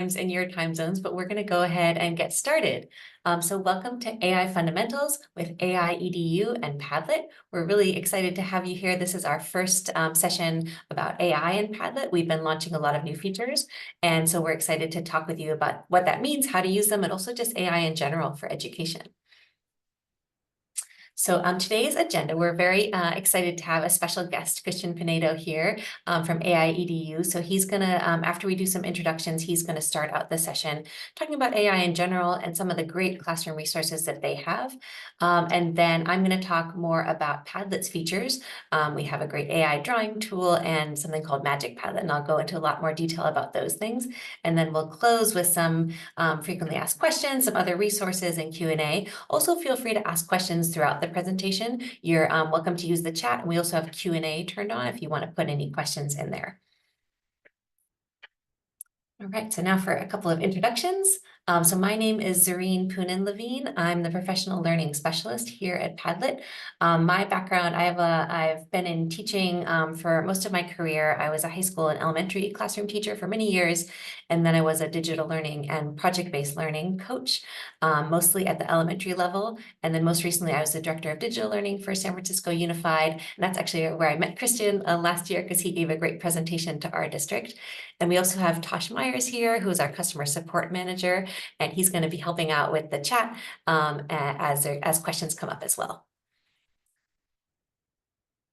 in your time zones, but we're going to go ahead and get started. So welcome to AI Fundamentals with aiEDU and Padlet. We're really excited to have you here. This is our first session about AI and Padlet. We've been launching a lot of new features, and so we're excited to talk with you about what that means, how to use them, and also just AI in general for education. So today's agenda, we're very excited to have a special guest, Christian Pinedo, here from aiEDU. So he's going to, after we do some introductions, he's going to start out the session talking about AI in general and some of the great classroom resources that they have. And then I'm going to talk more about Padlet's features. We have a great AI drawing tool and something called Magic Padlet, and I'll go into a lot more detail about those things. And then we'll close with some frequently asked questions, some other resources, and Q&A. Also, feel free to ask questions throughout the presentation. You're welcome to use the chat, and we also have Q&A turned on if you want to put any questions in there. All right, so now for a couple of introductions. So my name is Zareen Levien. I'm the professional learning specialist here at Padlet. My background, I've been in teaching for most of my career. I was a high school and elementary classroom teacher for many years, and then I was a digital learning and project-based learning coach, mostly at the elementary level. And then most recently, I was the director of digital learning for San Francisco Unified, and that's actually where I met Christian last year because he gave a great presentation to our district. And we also have Tosh Meyers here, who's our customer support manager, and he's going to be helping out with the chat as questions come up as well.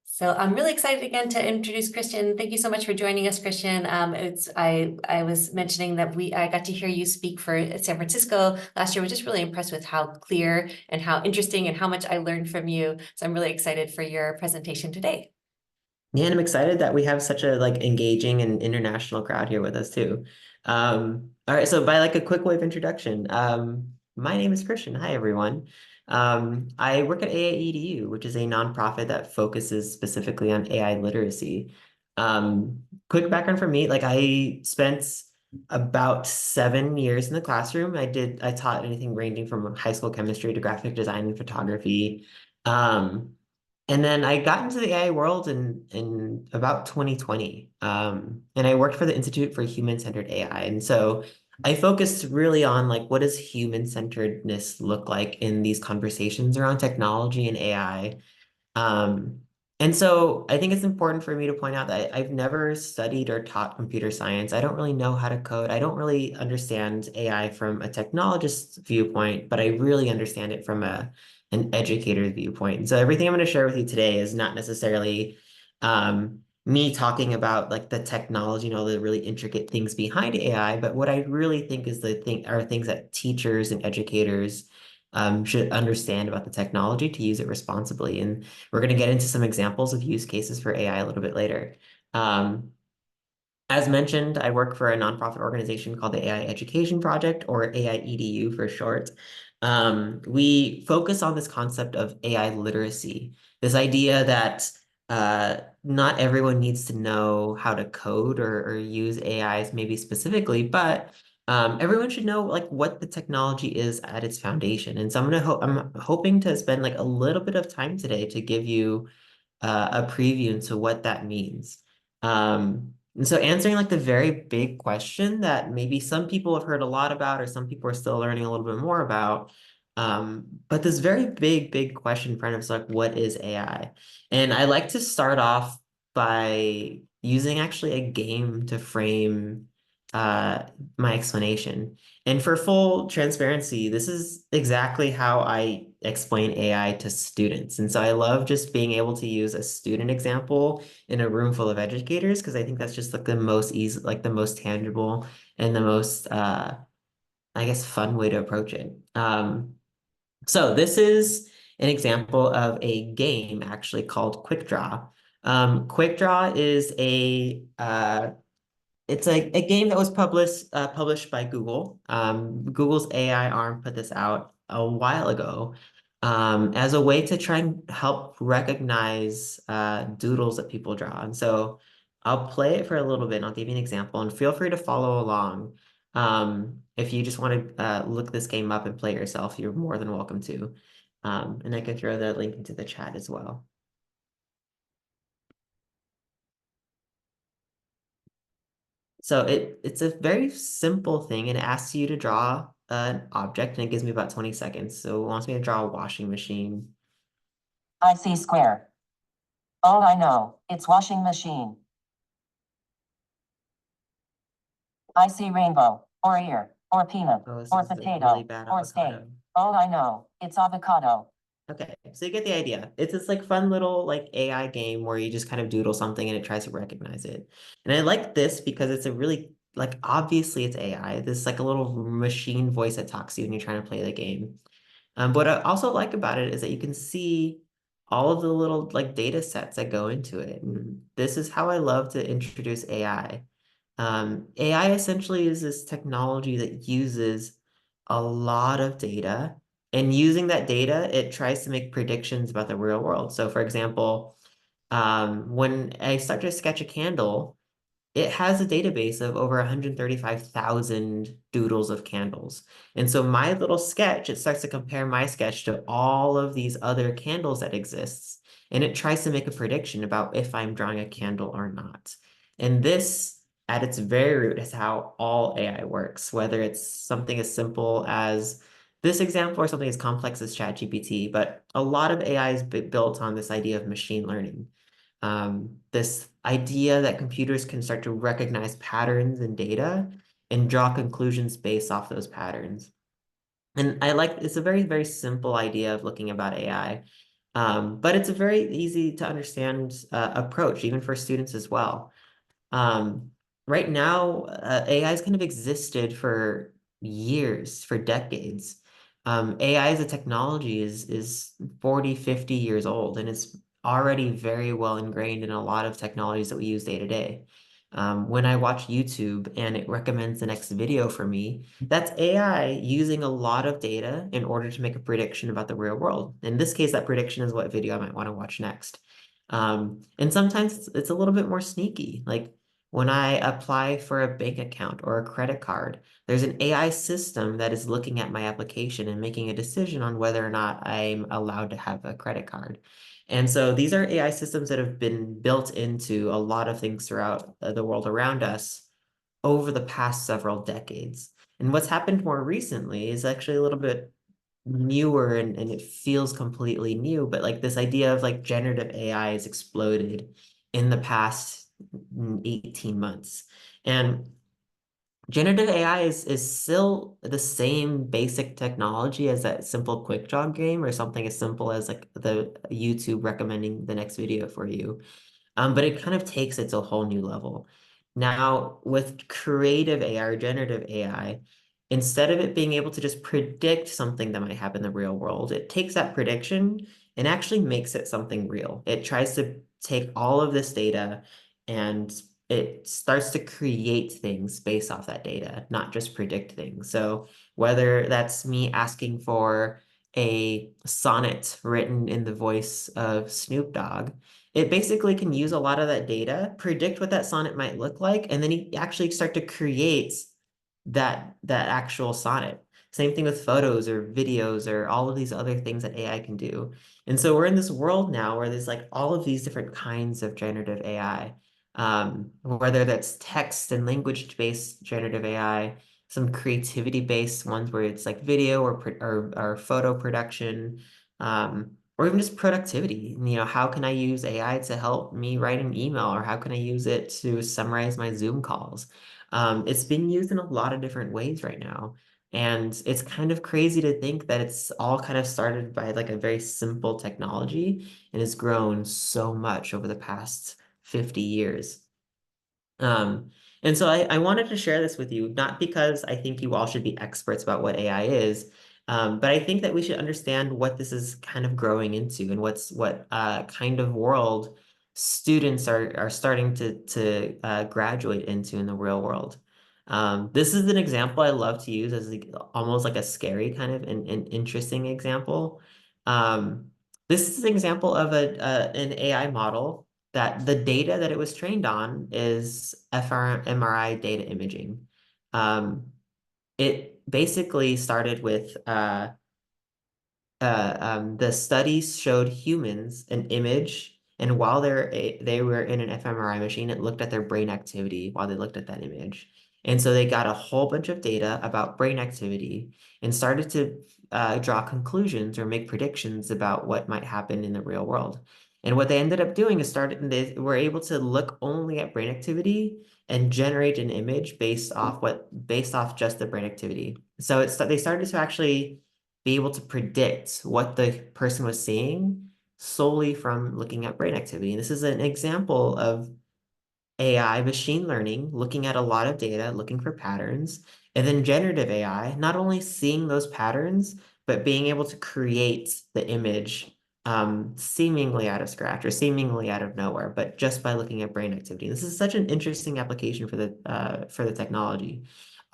So I'm really excited again to introduce Christian. Thank you so much for joining us, Christian. I was mentioning that I got to hear you speak for San Francisco last year. I was just really impressed with how clear and how interesting and how much I learned from you. So I'm really excited for your presentation today. Yeah, and I'm excited that we have such a engaging and international crowd here with us too. All right, so by a quick wave introduction, my name is Christian. Hi, everyone. I work at aiEDU, which is a nonprofit that focuses specifically on AI literacy. Quick background for me, I spent about 7 years in the classroom. I taught anything ranging from high school chemistry to graphic design and photography. And then I got into the AI world in about 2020. And I worked for the Institute for Human-Centered AI. And so I focused really on what does human-centeredness look like in these conversations around technology and AI. And so I think it's important for me to point out that I've never studied or taught computer science. I don't really know how to code. I don't really understand AI from a technologist's viewpoint, but I really understand it from an educator's viewpoint. And so everything I'm going to share with you today is not necessarily me talking about the technology and all the really intricate things behind AI, but what I really think is are things that teachers and educators should understand about the technology to use it responsibly. And we're going to get into some examples of use cases for AI a little bit later. As mentioned, I work for a nonprofit organization called the AI Education Project, or aiEDU for short. We focus on this concept of AI literacy, this idea that not everyone needs to know how to code or use AIs maybe specifically, but everyone should know what the technology is at its foundation. And so I'm hoping to spend a little bit of time today to give you a preview into what that means. And so answering the very big question that maybe some people have heard a lot about, or some people are still learning a little bit more about. But this very big question in front of us, what is AI? And I like to start off by using actually a game to frame my explanation. And for full transparency, this is exactly how I explain AI to students. And so I love just being able to use a student example in a room full of educators, because I think that's just the most easy, the most tangible and the most, I guess, fun way to approach it. So this is an example of a game actually called Quick Draw. Quick Draw is it's a game that was published by Google. Google's AI arm put this out a while ago as a way to try and help recognize doodles that people draw. And so I'll play it for a little bit and I'll give you an example, and feel free to follow along. If you just want to look this game up and play it yourself, you're more than welcome to. And I can throw that link into the chat as well. So it's a very simple thing, and it asks you to draw an object, and it gives me about 20 seconds. So it wants me to draw a washing machine. I see square. Oh, I know. It's washing machine. I see rainbow, or ear, or peanut, Oh, this or is a really potato, bad or steak. avocado. Oh, I know. It's avocado. Okay, so you get the idea. It's this like fun little like AI game where you just kind of doodle something and it tries to recognize it. And I like this because it's a really like obviously it's AI. This is like a little machine voice that talks to you when you're trying to play the game. What I also like about it is that you can see all of the little like data sets that go into it. And this is how I love to introduce AI. AI essentially is this technology that uses a lot of data, and using that data, it tries to make predictions about the real world. So, for example, when I start to sketch a candle, it has a database of over 135,000 doodles of candles. And so my little sketch, it starts to compare my sketch to all of these other candles that exists. And it tries to make a prediction about if I'm drawing a candle or not. And this, at its very root, is how all AI works, whether it's something as simple as this example or something as complex as ChatGPT. But a lot of AI is built on this idea of machine learning, this idea that computers can start to recognize patterns in data and draw conclusions based off those patterns. And I like it's a very, very simple idea of looking about AI, but it's a very easy to understand approach, even for students as well. Um, right now, AI has kind of existed for years, for decades. AI as a technology is 40, 50 years old, and it's already very well ingrained in a lot of technologies that we use day to day. When I watch YouTube and it recommends the next video for me, that's AI using a lot of data in order to make a prediction about the real world. In this case, that prediction is what video I might want to watch next. And sometimes it's a little bit more sneaky. Like when I apply for a bank account or a credit card, there's an AI system that is looking at my application and making a decision on whether or not I'm allowed to have a credit card. And so these are AI systems that have been built into a lot of things throughout the world around us over the past several decades. And what's happened more recently is actually a little bit newer, and it feels completely new, but like this idea of like generative AI has exploded in the past 18 months. And generative AI is still the same basic technology as that simple quick draw game or something as simple as like the YouTube recommending the next video for you. But it kind of takes it to a whole new level. Now, with creative AI or generative AI, instead of it being able to just predict something that might happen in the real world, it takes that prediction and actually makes it something real. It tries to take all of this data and it starts to create things based off that data, not just predict things. So whether that's me asking for a sonnet written in the voice of Snoop Dogg, it basically can use a lot of that data, predict what that sonnet might look like, and then you actually start to create that actual sonnet. Same thing with photos or videos or all of these other things that AI can do. And so we're in this world now where there's like all of these different kinds of generative AI, whether that's text and language-based generative AI, some creativity-based ones where it's like video or photo production, or even just productivity. You know, how can I use AI to help me write an email, or how can I use it to summarize my Zoom calls? It's being used in a lot of different ways right now. And it's kind of crazy to think that it's all kind of started by like a very simple technology and has grown so much over the past 50 years. Um, and so I wanted to share this with you, not because I think you all should be experts about what AI is, but I think that we should understand what this is kind of growing into and what kind of world students are starting to graduate into in the real world. This is an example I love to use as like, almost like a scary kind of an interesting example. Um, this is an example of an AI model that the data that it was trained on is fMRI data imaging. It basically started with the studies showed humans an image And while they were in an fMRI machine, it looked at their brain activity while they looked at that image. And so they got a whole bunch of data about brain activity and started to draw conclusions or make predictions about what might happen in the real world. And what they ended up doing is they were able to look only at brain activity and generate an image based off just the brain activity. So they started to actually be able to predict what the person was seeing solely from looking at brain activity. And this is an example of AI, machine learning, looking at a lot of data, looking for patterns, and then generative AI, not only seeing those patterns, but being able to create the image seemingly out of scratch or seemingly out of nowhere, but just by looking at brain activity. This is such an interesting application for the technology.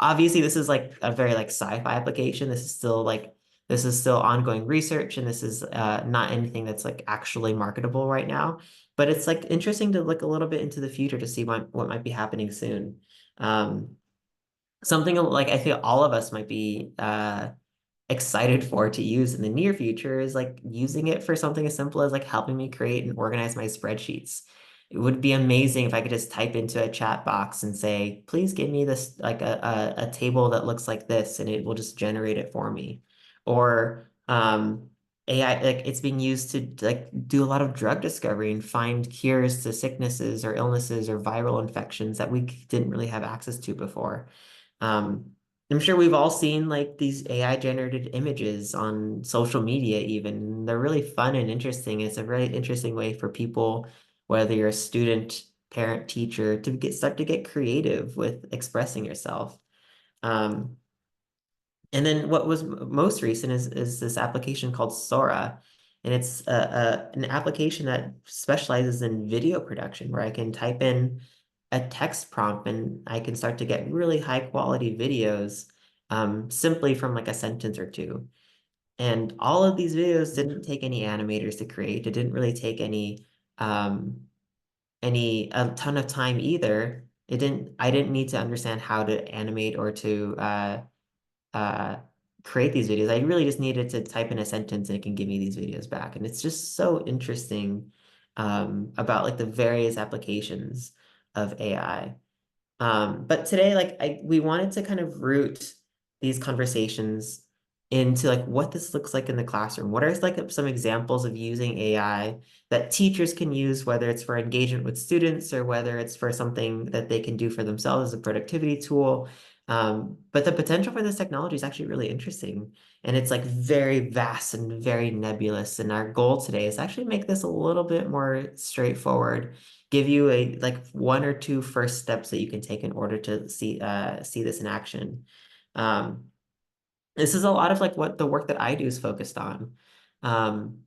Obviously, this is like a very like sci-fi application. This is still ongoing research, and this is not anything that's like actually marketable right now. But it's like interesting to look a little bit into the future to see what might be happening soon. Something like I feel all of us might be excited for to use in the near future is like using it for something as simple as like helping me create and organize my spreadsheets. It would be amazing if I could just type into a chat box and say, please give me this like a table that looks like this, and it will just generate it for me. Or AI, like it's being used to like do a lot of drug discovery and find cures to sicknesses or illnesses or viral infections that we didn't really have access to before. Um, I'm sure we've all seen like these AI generated images on social media even. They're really fun and interesting. It's a very interesting way for people, whether you're a student, parent, teacher, to start to get creative with expressing yourself. Um, and then what was most recent is this application called Sora. And it's an application that specializes in video production where I can type in a text prompt and I can start to get really high quality videos simply from like a sentence or two. And all of these videos didn't take any animators to create. It didn't really take a ton of time either. I didn't need to understand how to animate or to uh, create these videos. I really just needed to type in a sentence and it can give me these videos back. And it's just so interesting about like the various applications of AI. But today, like we wanted to kind of root these conversations into like what this looks like in the classroom. What are like some examples of using AI that teachers can use, whether it's for engagement with students or whether it's for something that they can do for themselves as a productivity tool. But the potential for this technology is actually really interesting. And it's like very vast and very nebulous. And our goal today is actually make this a little bit more straightforward, give you a like one or two first steps that you can take in order to see this in action. Um, this is a lot of like what the work that I do is focused on. Um,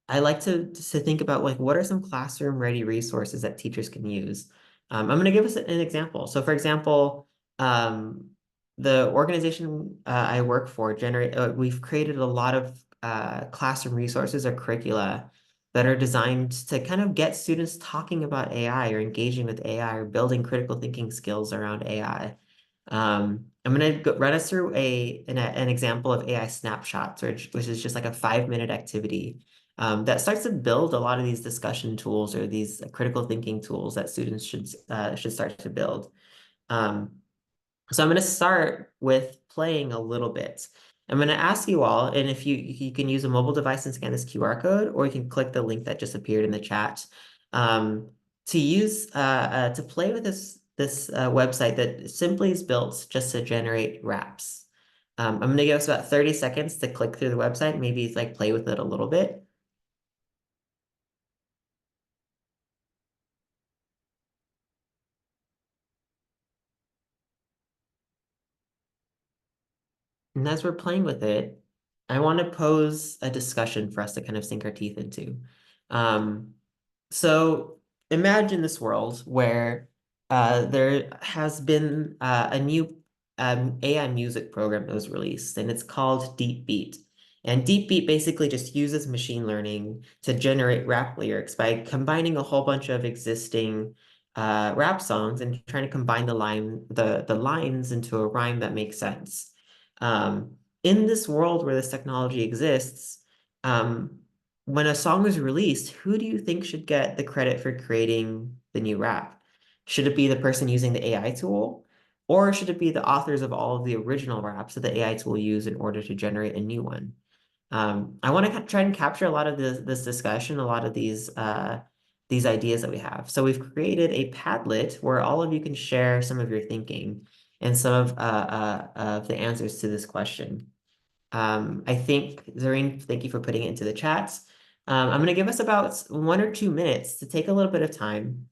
I like to think about like what are some classroom ready resources that teachers can use. I'm going to give us an example. So for example, the organization I work for we've created a lot of classroom resources or curricula that are designed to kind of get students talking about AI or engaging with AI or building critical thinking skills around AI. I'm going to run us through an example of AI snapshots, which is just like a 5-minute activity that starts to build a lot of these discussion tools or these critical thinking tools that students should start to build. Um, so I'm going to start with playing a little bit. I'm going to ask you all, and if you can use a mobile device and scan this QR code, or you can click the link that just appeared in the chat to play with this website that simply is built just to generate raps. I'm going to give us about 30 seconds to click through the website, maybe like play with it a little bit. And as we're playing with it, I want to pose a discussion for us to kind of sink our teeth into. Um, so imagine this world where there has been a new AI music program that was released, and it's called Deep Beat. And Deep Beat basically just uses machine learning to generate rap lyrics by combining a whole bunch of existing rap songs and trying to combine the lines into a rhyme that makes sense. In this world where this technology exists, um, when a song is released, who do you think should get the credit for creating the new rap? Should it be the person using the AI tool? Or should it be the authors of all of the original raps that the AI tool used in order to generate a new one? I want to try and capture a lot of this discussion, a lot of these ideas that we have. So we've created a Padlet where all of you can share some of your thinking and some of the answers to this question. I think, Zareen, thank you for putting it into the chats. I'm going to give us about 1 or 2 minutes to take a little bit of time.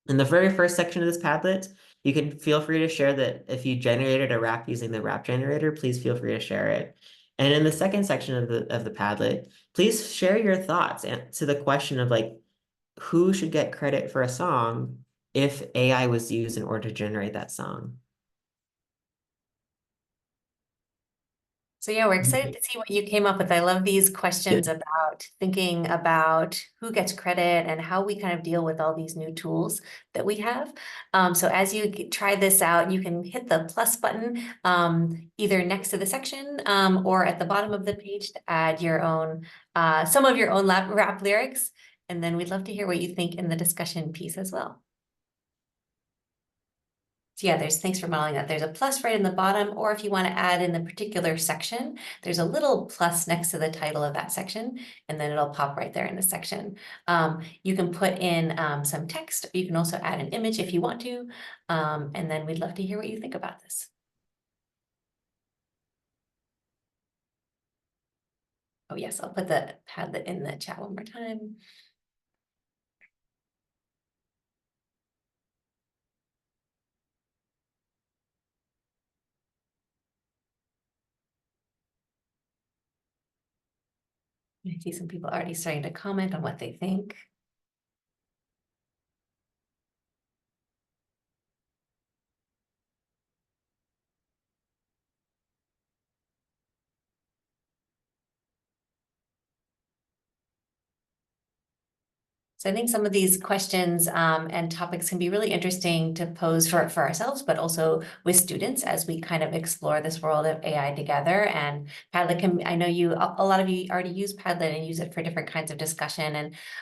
In the very first section of this Padlet, you can feel free to share that if you generated a rap using the rap generator, please feel free to share it. And in the second section of the Padlet, please share your thoughts to the question of like, who should get credit for a song if AI was used in order to generate that song? So yeah, we're excited to see what you came up with. I love these questions about thinking about who gets credit and how we kind of deal with all these new tools that we have. So as you try this out, you can hit the plus button either next to the section or at the bottom of the page to add your own, some of your own rap lyrics. And then we'd love to hear what you think in the discussion piece as well. So yeah, thanks for modeling that. There's a plus right in the bottom, or if you want to add in the particular section, there's a little plus next to the title of that section, and then it'll pop right there in the section. You can put in some text. You can also add an image if you want to, and then we'd love to hear what you think about this. Oh yes, I'll put the Padlet in the chat one more time. I see some people already starting to comment on what they think. So I think some of these questions and topics can be really interesting to pose for ourselves, but also with students as we kind of explore this world of AI together. And Padlet can, I know a lot of you already use Padlet and use it for different kinds of discussion.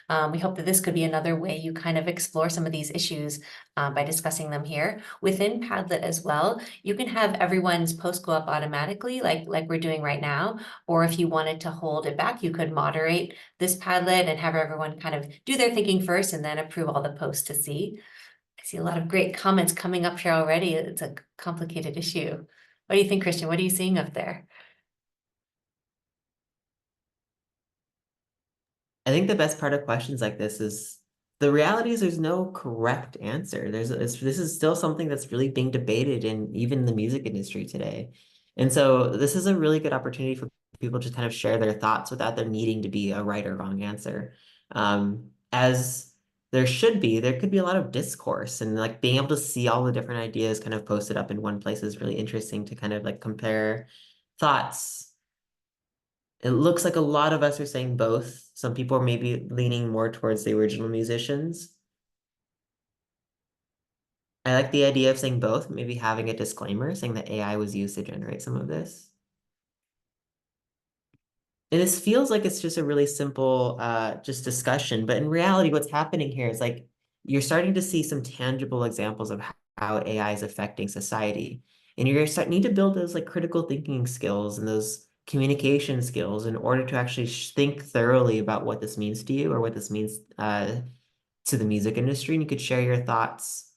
And we hope that this could be another way you kind of explore some of these issues by discussing them here. Within Padlet as well, you can have everyone's post go up automatically, like we're doing right now. Or if you wanted to hold it back, you could moderate this Padlet and have everyone kind of do their thinking first and then approve all the posts to see. I see a lot of great comments coming up here already. It's a complicated issue. What do you think, Christian? What are you seeing up there? I think the best part of questions like this is the reality is there's no correct answer. This is still something that's really being debated in even the music industry today. And so this is a really good opportunity for people to kind of share their thoughts without there needing to be a right or wrong answer. As there should be, there could be a lot of discourse and like being able to see all the different ideas kind of posted up in one place is really interesting to kind of like compare thoughts. It looks like a lot of us are saying both. Some people are maybe leaning more towards the original musicians. I like the idea of saying both, maybe having a disclaimer saying that AI was used to generate some of this. And this feels like it's just a really simple just discussion, but in reality, what's happening here is like you're starting to see some tangible examples of how AI is affecting society. And you're starting need to build those like critical thinking skills and those communication skills in order to actually think thoroughly about what this means to you or what this means to the music industry. And you could share your thoughts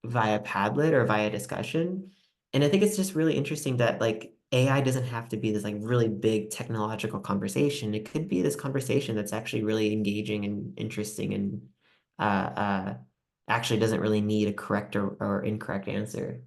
via Padlet or via discussion. And I think it's just really interesting that like AI doesn't have to be this like really big technological conversation. It could be this conversation that's actually really engaging and interesting and actually doesn't really need a correct or incorrect answer.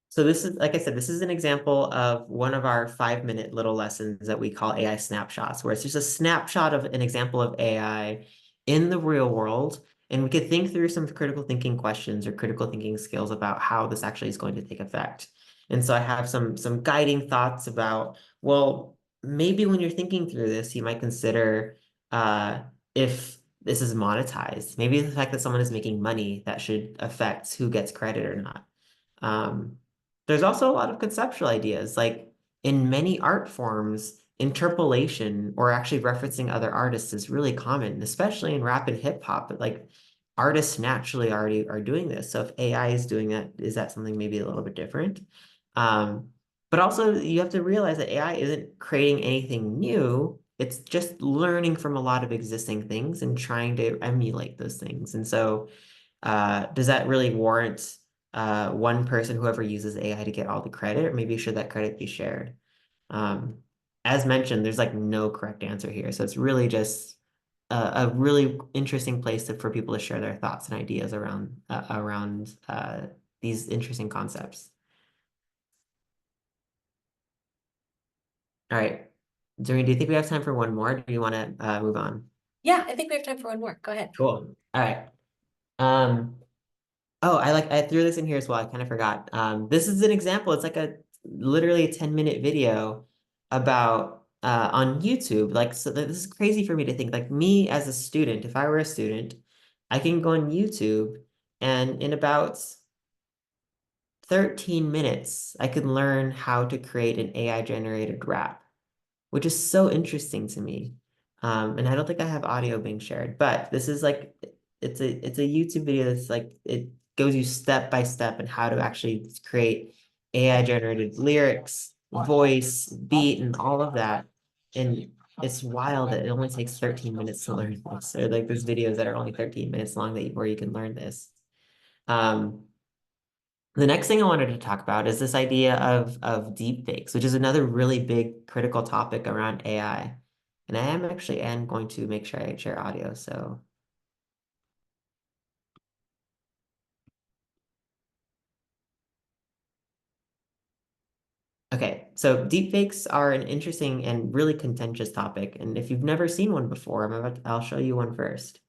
So this is, like I said, this is an example of one of our 5-minute little lessons that we call AI snapshots, where it's just a snapshot of an example of AI in the real world. And we could think through some critical thinking questions or critical thinking skills about how this actually is going to take effect. And so I have some guiding thoughts about, well, maybe when you're thinking through this, you might consider if this is monetized. Maybe the fact that someone is making money that should affect who gets credit or not. there's also a lot of conceptual ideas. Like in many art forms, interpolation or actually referencing other artists is really common, especially in rap and hip hop. Like artists naturally already are doing this. So if AI is doing that, is that something maybe a little bit different? Um, but also you have to realize that AI isn't creating anything new. It's just learning from a lot of existing things and trying to emulate those things. And so does that really warrant one person, whoever uses AI, to get all the credit, or maybe should that credit be shared? Um, as mentioned, there's like no correct answer here. So it's really just a really interesting place for people to share their thoughts and ideas around these interesting concepts. All right. Doreen, do you think we have time for one more? Or do you want to move on? Yeah, I think we have time for one more. Go ahead. Cool. All right. Um, Oh, I threw this in here as well. I kind of forgot. This is an example. It's like a literally a 10-minute video about on YouTube. Like, so this is crazy for me to think. Like me as a student, if I were a student, I can go on YouTube and in about 13 minutes, I could learn how to create an AI generated rap, which is so interesting to me. And I don't think I have audio being shared, but this is like it's a YouTube video that's like it goes you step by step in how to actually create AI generated lyrics, voice, beat, and all of that. And it's wild that it only takes 13 minutes to learn this. Or like there's videos that are only 13 minutes long where you can learn this. Um, the next thing I wanted to talk about is this idea of deep fakes, which is another really big critical topic around AI. And I am going to make sure I share audio. So, okay. So deep fakes are an interesting and really contentious topic. And if you've never seen one before, I'll show you one first.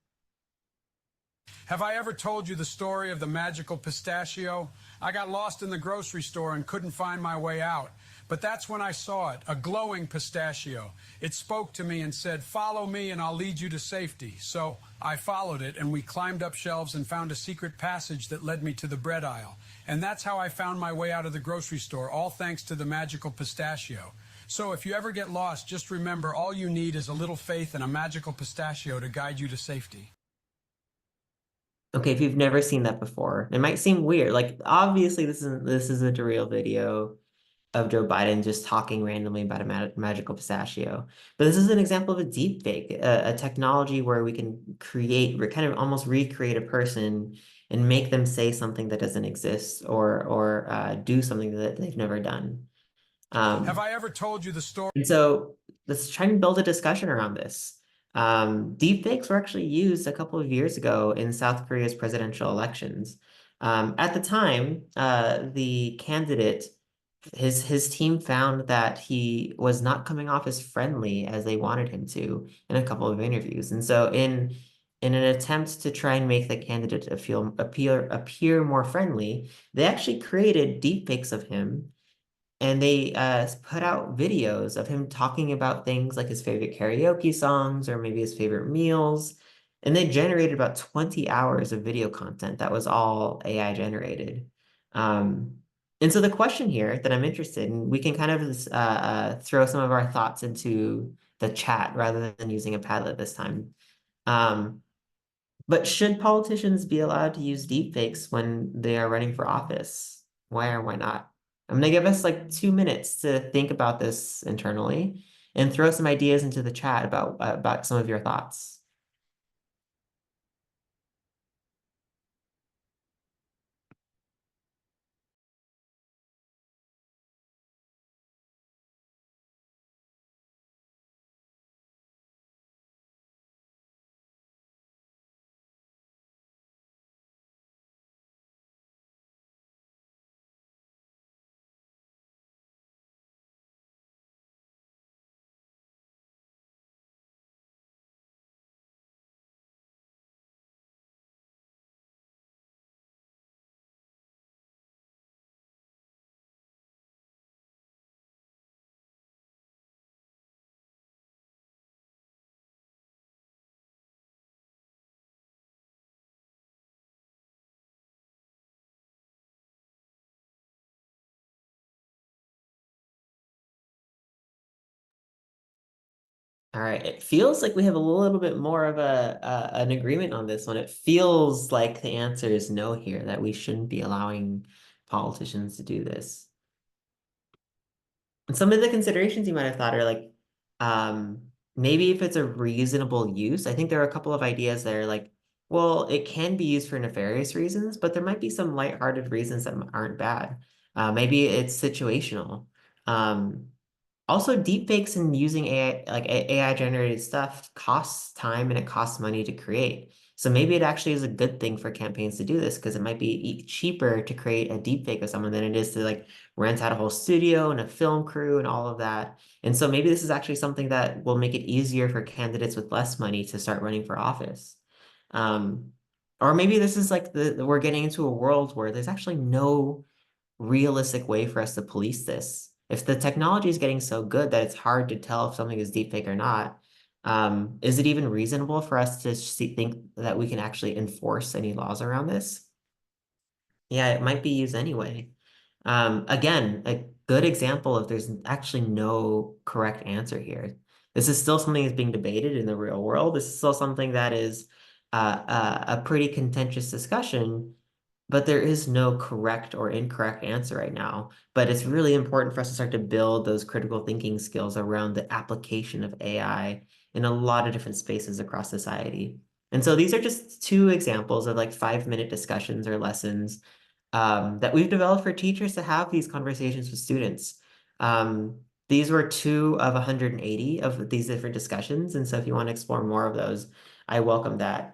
Have I ever told you the story of the magical pistachio? I got lost in the grocery store and couldn't find my way out. But that's when I saw it, a glowing pistachio. It spoke to me and said, "Follow me and I'll lead you to safety." So I followed it and we climbed up shelves and found a secret passage that led me to the bread aisle. And that's how I found my way out of the grocery store, all thanks to the magical pistachio. So if you ever get lost, just remember all you need is a little faith and a magical pistachio to guide you to safety. Okay, if you've never seen that before, it might seem weird. Like obviously this isn't a real video of Joe Biden just talking randomly about a magical pistachio. But this is an example of a deep fake, a technology where we can kind of almost recreate a person and make them say something that doesn't exist or do something that they've never done. Have I ever told you the story? And so let's try and build a discussion around this. Deepfakes were actually used a couple of years ago in South Korea's presidential elections. At the time, the candidate, his team found that he was not coming off as friendly as they wanted him to in a couple of interviews. And so in an attempt to try and make the candidate appear more friendly, they actually created deepfakes of him and they put out videos of him talking about things like his favorite karaoke songs or maybe his favorite meals. And they generated about 20 hours of video content that was all AI generated. Um, and so the question here that I'm interested in, we can kind of throw some of our thoughts into the chat rather than using a Padlet this time. Um, but should politicians be allowed to use deepfakes when they are running for office? Why or why not? I'm gonna give us like 2 minutes to think about this internally and throw some ideas into the chat about some of your thoughts. All right, it feels like we have a little bit more of an agreement on this one. It feels like the answer is no here, that we shouldn't be allowing politicians to do this. And some of the considerations you might have thought are like, maybe if it's a reasonable use. I think there are a couple of ideas there, like, well, it can be used for nefarious reasons, but there might be some lighthearted reasons that aren't bad. Maybe it's situational. Also, deepfakes and using AI, like AI generated stuff, costs time and it costs money to create. So maybe it actually is a good thing for campaigns to do this because it might be cheaper to create a deepfake of someone than it is to like rent out a whole studio and a film crew and all of that. And so maybe this is actually something that will make it easier for candidates with less money to start running for office. Or maybe this is like we're getting into a world where there's actually no realistic way for us to police this. If the technology is getting so good that it's hard to tell if something is deepfake or not, is it even reasonable for us to think that we can actually enforce any laws around this? Yeah, it might be used anyway. Again, a good example of there's actually no correct answer here. This is still something that's being debated in the real world. This is still something that is a pretty contentious discussion, but there is no correct or incorrect answer right now. But it's really important for us to start to build those critical thinking skills around the application of AI in a lot of different spaces across society. And so these are just two examples of like 5-minute discussions or lessons that we've developed for teachers to have these conversations with students. These were 2 of 180 of these different discussions. And so if you want to explore more of those, I welcome that.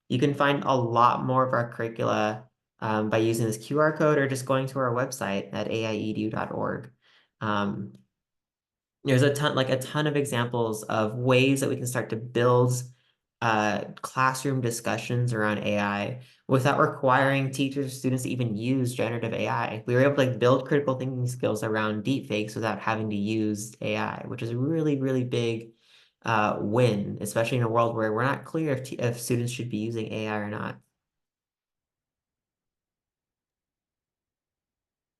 You can find a lot more of our curricula by using this QR code or just going to our website at aiedu.org. There's a ton of examples of ways that we can start to build classroom discussions around AI without requiring teachers or students to even use generative AI. We were able to like build critical thinking skills around deepfakes without having to use AI, which is a really, really big win, especially in a world where we're not clear if students should be using AI or not.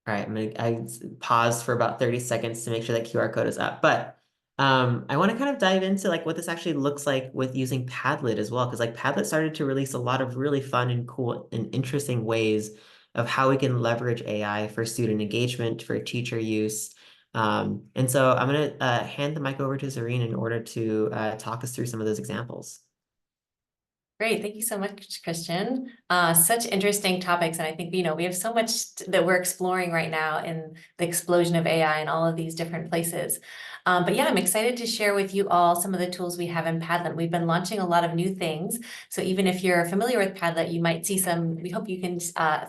All right, I paused for about 30 seconds to make sure that QR code is up. But I want to kind of dive into like what this actually looks like with using Padlet as well, because like Padlet started to release a lot of really fun and cool and interesting ways of how we can leverage AI for student engagement, for teacher use. And so I'm going to hand the mic over to Zareen in order to talk us through some of those examples. Great. Thank you so much, Christian. Such interesting topics. And I think, we have so much that we're exploring right now in the explosion of AI in all of these different places. But yeah, I'm excited to share with you all some of the tools we have in Padlet. We've been launching a lot of new things. So even if you're familiar with Padlet, you might see we hope you can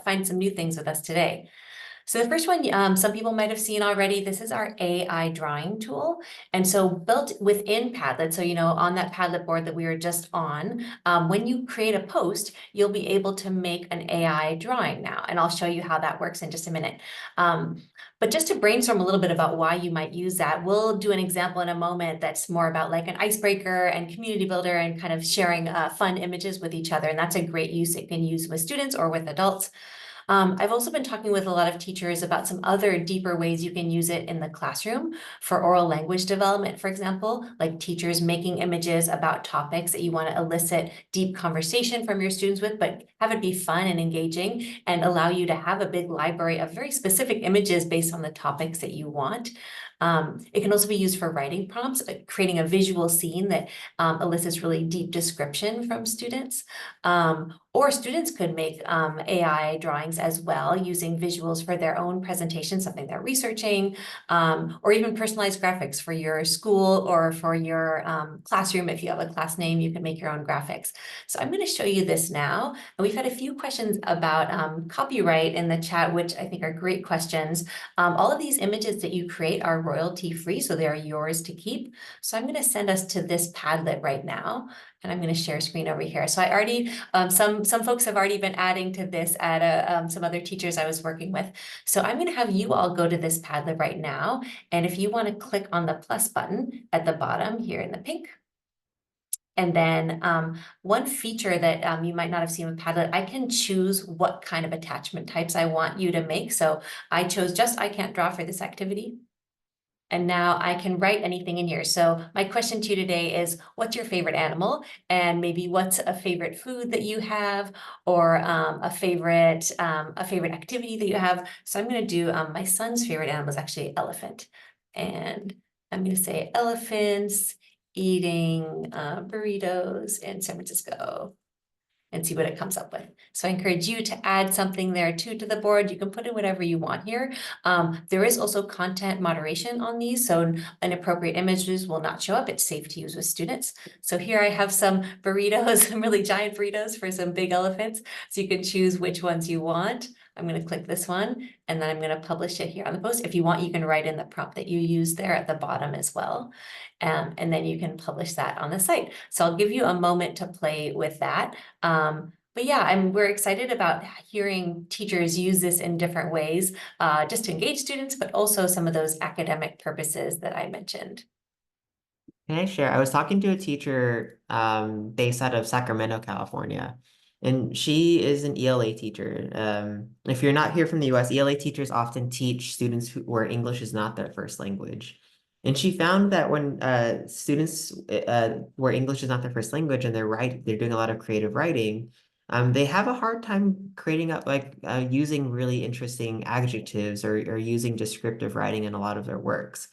find some new things with us today. So the first one, some people might have seen already, this is our AI drawing tool. And so built within Padlet, so, on that Padlet board that we were just on, when you create a post, you'll be able to make an AI drawing now. And I'll show you how that works in just a minute. But just to brainstorm a little bit about why you might use that, we'll do an example in a moment that's more about like an icebreaker and community builder and kind of sharing fun images with each other. And that's a great use. It can use with students or with adults. I've also been talking with a lot of teachers about some other deeper ways you can use it in the classroom for oral language development, for example, like teachers making images about topics that you want to elicit deep conversation from your students with, but have it be fun and engaging and allow you to have a big library of very specific images based on the topics that you want. It can also be used for writing prompts, creating a visual scene that elicits really deep description from students. Or students could make AI drawings as well using visuals for their own presentation, something they're researching, or even personalized graphics for your school or for your classroom. If you have a class name, you can make your own graphics. So I'm going to show you this now. And we've had a few questions about copyright in the chat, which I think are great questions. All of these images that you create are royalty free, so they are yours to keep. So I'm going to send us to this Padlet right now. And I'm going to share screen over here. So I already, some folks have already been adding to this at some other teachers I was working with. So I'm going to have you all go to this Padlet right now. And if you want to click on the plus button at the bottom here in the pink. And then one feature that you might not have seen with Padlet, I can choose what kind of attachment types I want you to make. So I chose just I can't draw for this activity. And now I can write anything in here. So my question to you today is, what's your favorite animal? And maybe what's a favorite food that you have, or a favorite activity that you have. So I'm going to do my son's favorite animal is actually elephant. And I'm going to say elephants eating burritos in San Francisco, and see what it comes up with. So I encourage you to add something there too to the board. You can put in whatever you want here. There is also content moderation on these, so inappropriate images will not show up. It's safe to use with students. So here I have some burritos, some really giant burritos for some big elephants. So you can choose which ones you want. I'm going to click this one, and then I'm going to publish it here on the post. If you want, you can write in the prompt that you use there at the bottom as well. And then you can publish that on the site. So I'll give you a moment to play with that. But yeah, we're excited about hearing teachers use this in different ways, just to engage students, but also some of those academic purposes that I mentioned. Can I share? I was talking to a teacher based out of Sacramento, California, and she is an ELA teacher. If you're not here from the US, ELA teachers often teach students where English is not their first language. And she found that when students where English is not their first language and they're doing a lot of creative writing, they have a hard time creating up using really interesting adjectives or using descriptive writing in a lot of their works.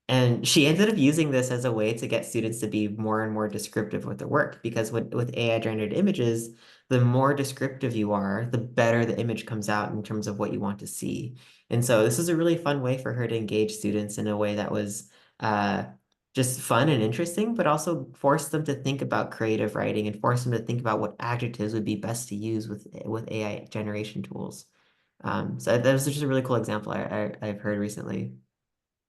And she ended up using this as a way to get students to be more and more descriptive with their work, because with AI generated images, the more descriptive you are, the better the image comes out in terms of what you want to see. And so this is a really fun way for her to engage students in a way that was just fun and interesting, but also force them to think about creative writing and force them to think about what adjectives would be best to use with AI generation tools. So that was just a really cool example I've heard recently.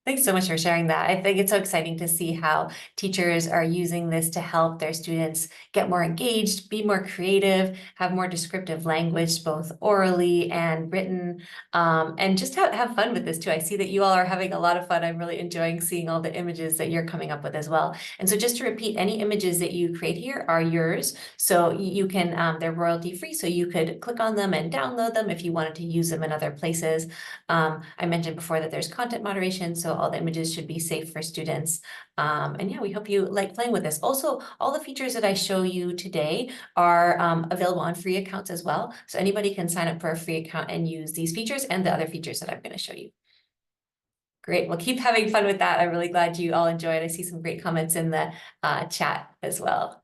Thanks so much for sharing that. I think it's so exciting to see how teachers are using this to help their students get more engaged, be more creative, have more descriptive language, both orally and written, and just have fun with this too. I see that you all are having a lot of fun. I'm really enjoying seeing all the images that you're coming up with as well. And so just to repeat, any images that you create here are yours. So you can, they're royalty free, so you could click on them and download them if you wanted to use them in other places. I mentioned before that there's content moderation, so all the images should be safe for students. And yeah, we hope you like playing with this. Also, all the features that I show you today are available on free accounts as well. So anybody can sign up for a free account and use these features and the other features that I'm going to show you. Great. Well, keep having fun with that. I'm really glad you all enjoyed. I see some great comments in the chat as well.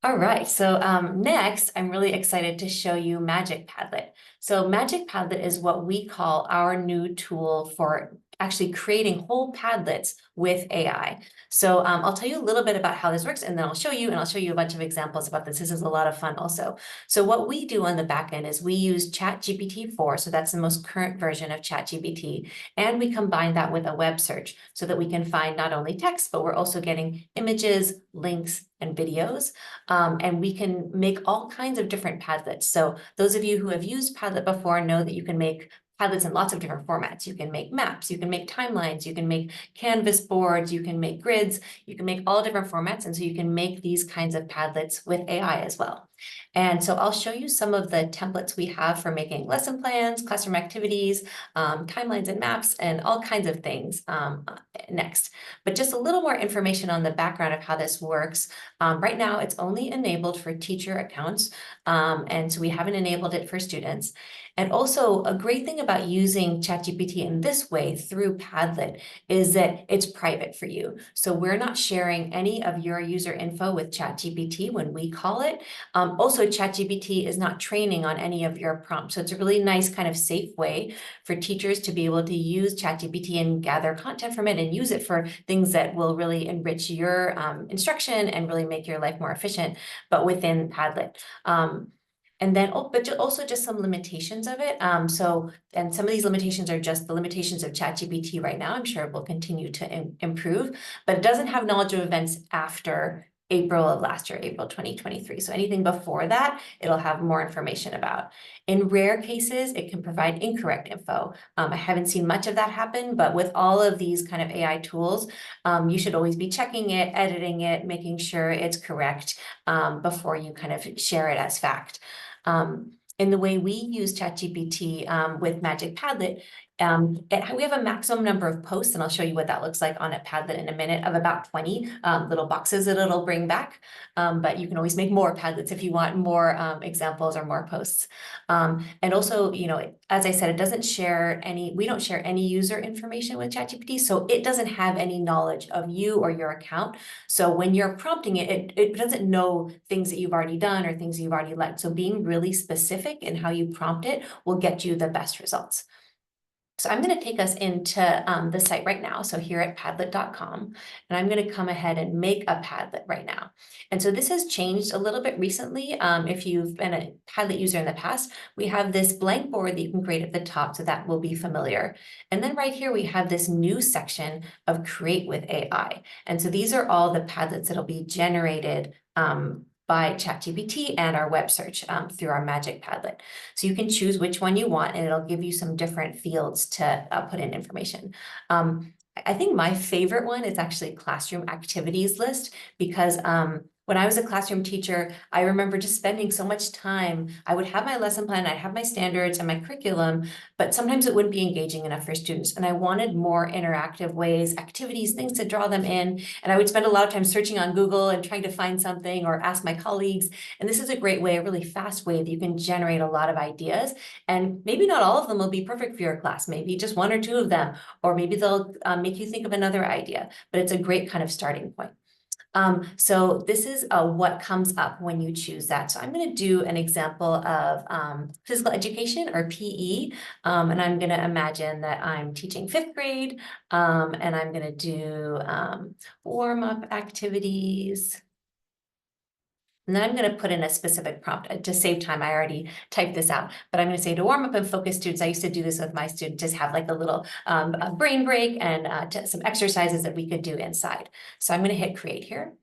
All right, so next, I'm really excited to show you Magic Padlet. So Magic Padlet is what we call our new tool for actually creating whole Padlets with AI. So I'll tell you a little bit about how this works, and then I'll show you a bunch of examples about this. This is a lot of fun also. So what we do on the back end is we use ChatGPT-4, so that's the most current version of ChatGPT, and we combine that with a web search so that we can find not only text, but we're also getting images, links, and videos. And we can make all kinds of different Padlets. So those of you who have used Padlet before know that you can make Padlets in lots of different formats. You can make maps, you can make timelines, you can make canvas boards, you can make grids, you can make all different formats. And so you can make these kinds of Padlets with AI as well. And so I'll show you some of the templates we have for making lesson plans, classroom activities, timelines and maps, and all kinds of things next. But just a little more information on the background of how this works. Right now, it's only enabled for teacher accounts, and so we haven't enabled it for students. And also, a great thing about using ChatGPT in this way through Padlet is that it's private for you. So we're not sharing any of your user info with ChatGPT when we call it. Also, ChatGPT is not training on any of your prompts. So it's a really nice kind of safe way for teachers to be able to use ChatGPT and gather content from it and use it for things that will really enrich your instruction and really make your life more efficient, but within Padlet. And then, but also just some limitations of it. And some of these limitations are just the limitations of ChatGPT right now. I'm sure it will continue to improve, but it doesn't have knowledge of events after April of last year, April 2023. So anything before that, it'll have more information about. In rare cases, it can provide incorrect info. I haven't seen much of that happen, but with all of these kind of AI tools, you should always be checking it, editing it, making sure it's correct before you kind of share it as fact. In the way we use ChatGPT with Magic Padlet, We have a maximum number of posts, and I'll show you what that looks like on a Padlet in a minute, of about 20 little boxes that it'll bring back. But you can always make more Padlets if you want more examples or more posts. And also, you know, as I said, it doesn't share any, we don't share any user information with ChatGPT, so it doesn't have any knowledge of you or your account. So when you're prompting it, it doesn't know things that you've already done or things you've already liked. So being really specific in how you prompt it will get you the best results. So I'm going to take us into the site right now. So here at padlet.com, and I'm going to come ahead and make a Padlet right now. And so this has changed a little bit recently. If you've been a Padlet user in the past, we have this blank board that you can create at the top, so that will be familiar. And then right here, we have this new section of Create with AI. And so these are all the Padlets that'll be generated by ChatGPT and our web search through our Magic Padlet. So you can choose which one you want, and it'll give you some different fields to put in information. I think my favorite one is actually classroom activities list, because when I was a classroom teacher, I remember just spending so much time. I would have my lesson plan, I'd have my standards and my curriculum, but sometimes it wouldn't be engaging enough for students. And I wanted more interactive ways, activities, things to draw them in. And I would spend a lot of time searching on Google and trying to find something or ask my colleagues. And this is a great way, a really fast way that you can generate a lot of ideas. And maybe not all of them will be perfect for your class, maybe just one or two of them, or maybe they'll make you think of another idea, but it's a great kind of starting point. So this is what comes up when you choose that. So I'm going to do an example of physical education, or PE, and I'm going to imagine that I'm teaching 5th grade, and I'm going to do warm-up activities. And then I'm going to put in a specific prompt. To save time, I already typed this out, but I'm going to say, to warm up and focus students. I used to do this with my students, just have like a little a brain break and some exercises that we could do inside. So I'm going to hit create here.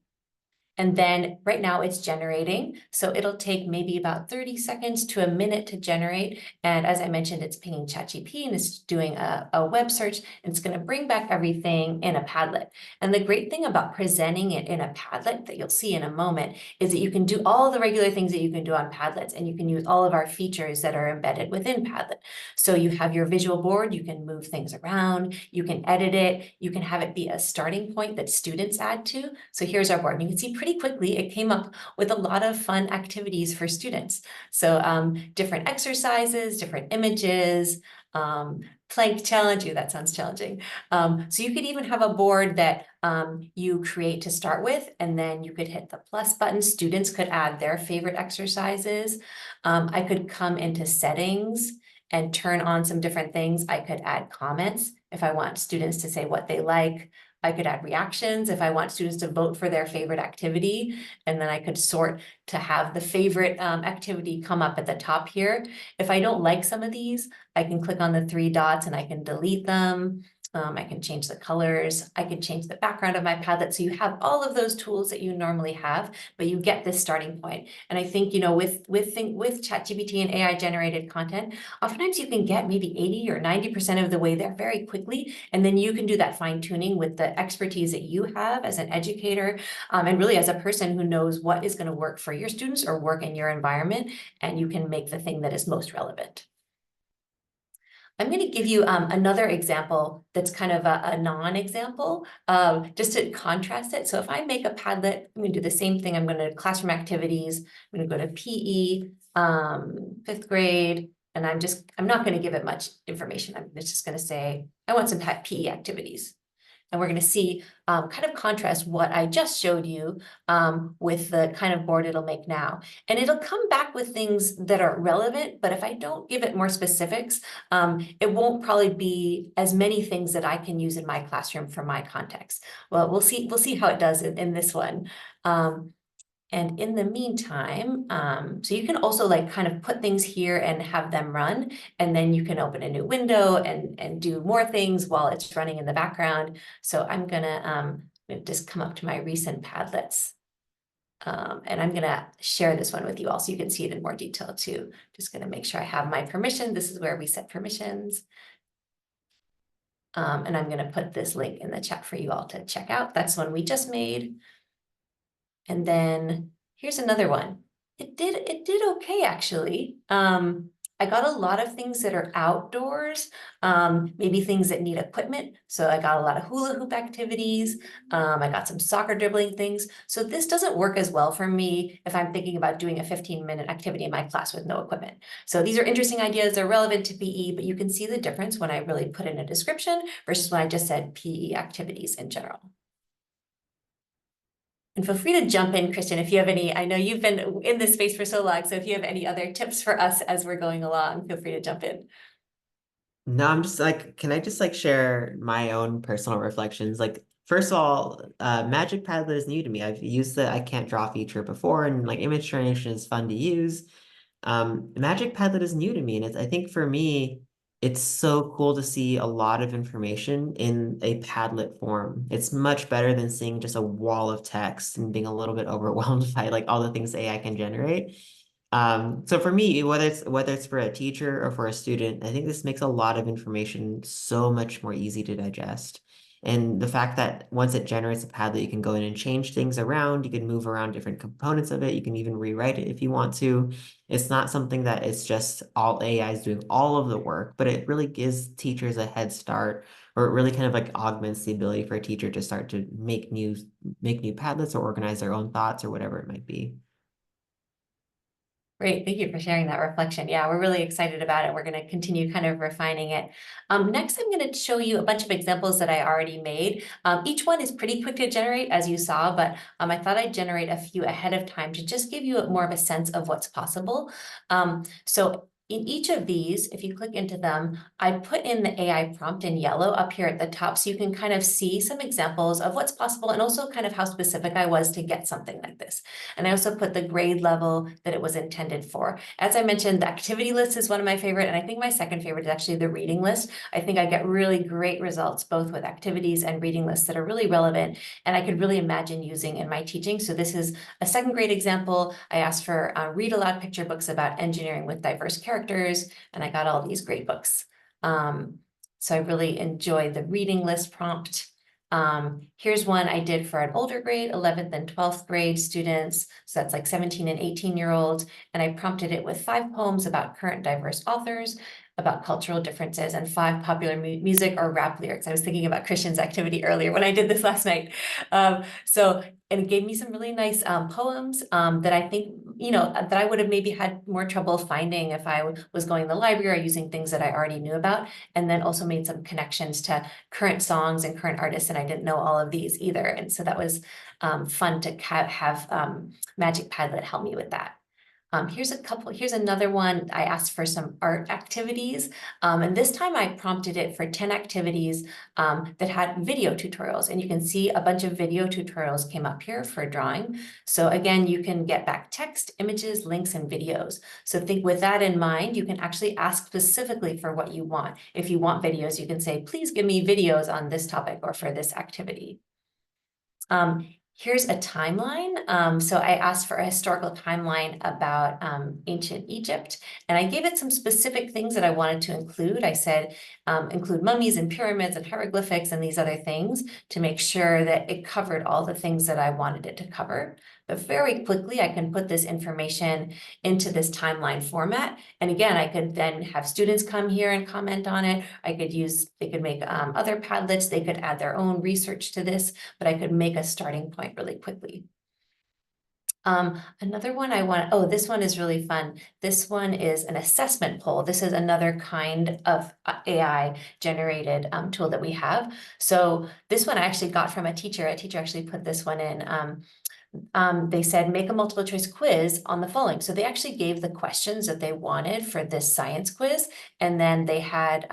And then right now it's generating. So it'll take maybe about 30 seconds to a minute to generate. And as I mentioned, it's pinging ChatGPT and it's doing a web search, and it's going to bring back everything in a Padlet. And the great thing about presenting it in a Padlet that you'll see in a moment is that you can do all the regular things that you can do on Padlets, and you can use all of our features that are embedded within Padlet. So you have your visual board, you can move things around, you can edit it, you can have it be a starting point that students add to. So here's our board. And you can see pretty quickly it came up with a lot of fun activities for students. So different exercises, different images, plank challenge. Ooh, that sounds challenging. So you could even have a board that you create to start with, and then you could hit the plus button. Students could add their favorite exercises. I could come into settings and turn on some different things. I could add comments if I want students to say what they like. I could add reactions if I want students to vote for their favorite activity, and then I could sort to have the favorite activity come up at the top here. If I don't like some of these, I can click on the 3 dots and I can delete them. I can change the colors. I can change the background of my Padlet. So you have all of those tools that you normally have, but you get this starting point. And I think, you know, with ChatGPT and AI generated content, oftentimes you can get maybe 80 or 90% of the way there very quickly. And then you can do that fine tuning with the expertise that you have as an educator, and really as a person who knows what is going to work for your students or work in your environment. And you can make the thing that is most relevant. I'm going to give you another example that's kind of a non-example, just to contrast it. So if I make a Padlet, I'm going to do the same thing. I'm going to classroom activities. I'm going to go to PE, 5th grade, and I'm not going to give it much information. I'm just going to say, I want some PE activities. And we're going to see kind of contrast what I just showed you with the kind of board it'll make now. And it'll come back with things that are relevant, but if I don't give it more specifics, it won't probably be as many things that I can use in my classroom for my context. Well, we'll see how it does in this one. And in the meantime, so you can also like kind of put things here and have them run, and then you can open a new window and do more things while it's running in the background. So I'm gonna just come up to my recent Padlets, and I'm gonna share this one with you all so you can see it in more detail too. Just gonna make sure I have my permission. This is where we set permissions. And I'm gonna put this link in the chat for you all to check out. That's one we just made. And then here's another one. It did okay, actually. I I got a lot of things that are outdoors, maybe things that need equipment. So I got a lot of hula hoop activities. I got some soccer dribbling things. So this doesn't work as well for me if I'm thinking about doing a 15-minute activity in my class with no equipment. So these are interesting ideas. They're relevant to PE, but you can see the difference when I really put in a description versus when I just said PE activities in general. And feel free to jump in, Christian, if you have any. I know you've been in this space for so long, so if you have any other tips for us as we're going along, feel free to jump in. No, I'm just like, can I just like share my own personal reflections? Like, first of all, Magic Padlet is new to me. I've used the I can't draw feature before, and like image generation is fun to use. Magic Padlet is new to me, and I think for me, it's so cool to see a lot of information in a Padlet form. It's much better than seeing just a wall of text and being a little bit overwhelmed by like all the things AI can generate. So for me, whether it's for a teacher or for a student, I think this makes a lot of information so much more easy to digest. And the fact that once it generates a Padlet, you can go in and change things around, you can move around different components of it, you can even rewrite it if you want to. It's not something that it's just all AI is doing all of the work, but it really gives teachers a head start, or it really kind of like augments the ability for a teacher to start to make new Padlets or organize their own thoughts or whatever it might be. Great, thank you for sharing that reflection. Yeah, we're really excited about it. We're going to continue kind of refining it. Next, I'm going to show you a bunch of examples that I already made. Each one is pretty quick to generate, as you saw, but I thought I'd generate a few ahead of time to just give you more of a sense of what's possible. So in each of these, if you click into them, I put in the AI prompt in yellow up here at the top so you can kind of see some examples of what's possible and also kind of how specific I was to get something like this. And I also put the grade level that it was intended for. As I mentioned, the activity list is one of my favorite, and I think my second favorite is actually the reading list. I think I get really great results both with activities and reading lists that are really relevant and I could really imagine using in my teaching. So this is a second grade example. I asked for read aloud picture books about engineering with diverse characters, and I got all these great books. So I really enjoyed the reading list prompt. Here's one I did for an older grade, 11th and 12th grade students. So that's like 17 and 18-year-olds. And I prompted it with 5 poems about current diverse authors, about cultural differences, and 5 popular music or rap lyrics. I was thinking about Christian's activity earlier when I did this last night. And it gave me some really nice poems that I think, that I would have maybe had more trouble finding if I was going to the library or using things that I already knew about, and then also made some connections to current songs and current artists, and I didn't know all of these either. And so that was fun to have Magic Padlet help me with that. Here's another one. I asked for some art activities. And this time I prompted it for 10 activities that had video tutorials. And you can see a bunch of video tutorials came up here for drawing. So again, you can get back text, images, links, and videos. So think with that in mind, you can actually ask specifically for what you want. If you want videos, you can say, please give me videos on this topic or for this activity. Here's a timeline. So I asked for a historical timeline about ancient Egypt, and I gave it some specific things that I wanted to include. I said, include mummies and pyramids and hieroglyphics and these other things to make sure that it covered all the things that I wanted it to cover. But very quickly, I can put this information into this timeline format. And again, I could then have students come here and comment on it. They could make other Padlets. They could add their own research to this, but I could make a starting point really quickly. Another one this one is really fun. This one is an assessment poll. This is another kind of AI generated tool that we have. So this one I actually got from a teacher. A teacher actually put this one in. They said, make a multiple choice quiz on the following. So they actually gave the questions that they wanted for this science quiz. And then they had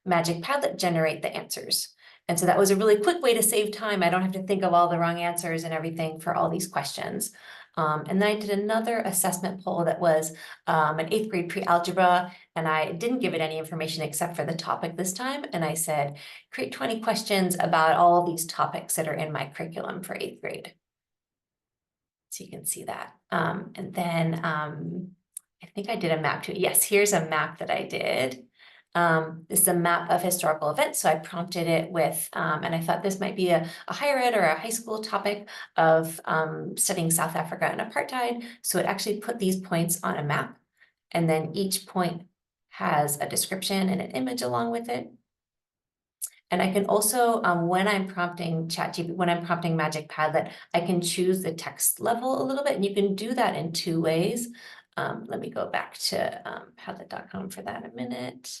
Magic Padlet generate the answers. And so that was a really quick way to save time. I don't have to think of all the wrong answers and everything for all these questions. And then I did another assessment poll that was an 8th grade pre-algebra, and I didn't give it any information except for the topic this time. And I said, create 20 questions about all of these topics that are in my curriculum for 8th grade. So you can see that. And then I think I did a map too. Yes, here's a map that I did. This is a map of historical events. So I prompted it with, and I thought this might be a higher ed or a high school topic of studying South Africa and apartheid. So it actually put these points on a map. And then each point has a description and an image along with it. And I can also, when I'm prompting ChatGPT, when I'm prompting Magic Padlet, I can choose the text level a little bit, and you can do that in 2 ways. Let me go back to padlet.com for that a minute.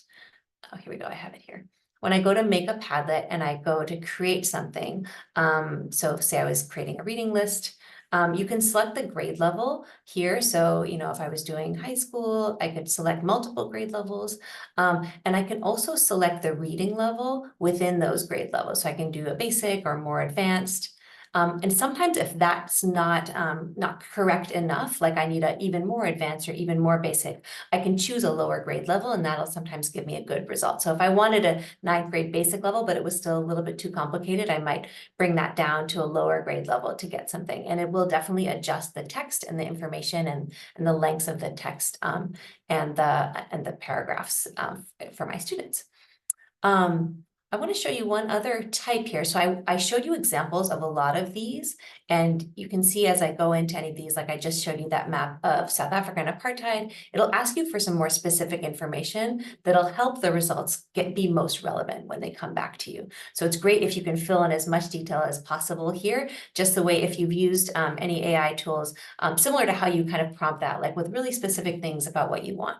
Oh, here we go, I have it here. When I go to make a Padlet and I go to create something, so say I was creating a reading list, you can select the grade level here. So, you know, if I was doing high school, I could select multiple grade levels. And I can also select the reading level within those grade levels. So I can do a basic or more advanced. And sometimes if that's not correct enough, like I need a even more advanced or even more basic, I can choose a lower grade level, and that'll sometimes give me a good result. So if I wanted a 9th grade basic level, but it was still a little bit too complicated, I might bring that down to a lower grade level to get something. And it will definitely adjust the text and the information and the lengths of the text and the paragraphs for my students. I want to show you one other type here. So I showed you examples of a lot of these, and you can see as I go into any of these, like I just showed you that map of South Africa and apartheid, it'll ask you for some more specific information that'll help the results be most relevant when they come back to you. So it's great if you can fill in as much detail as possible here, just the way if you've used any AI tools, similar to how you kind of prompt that, like with really specific things about what you want.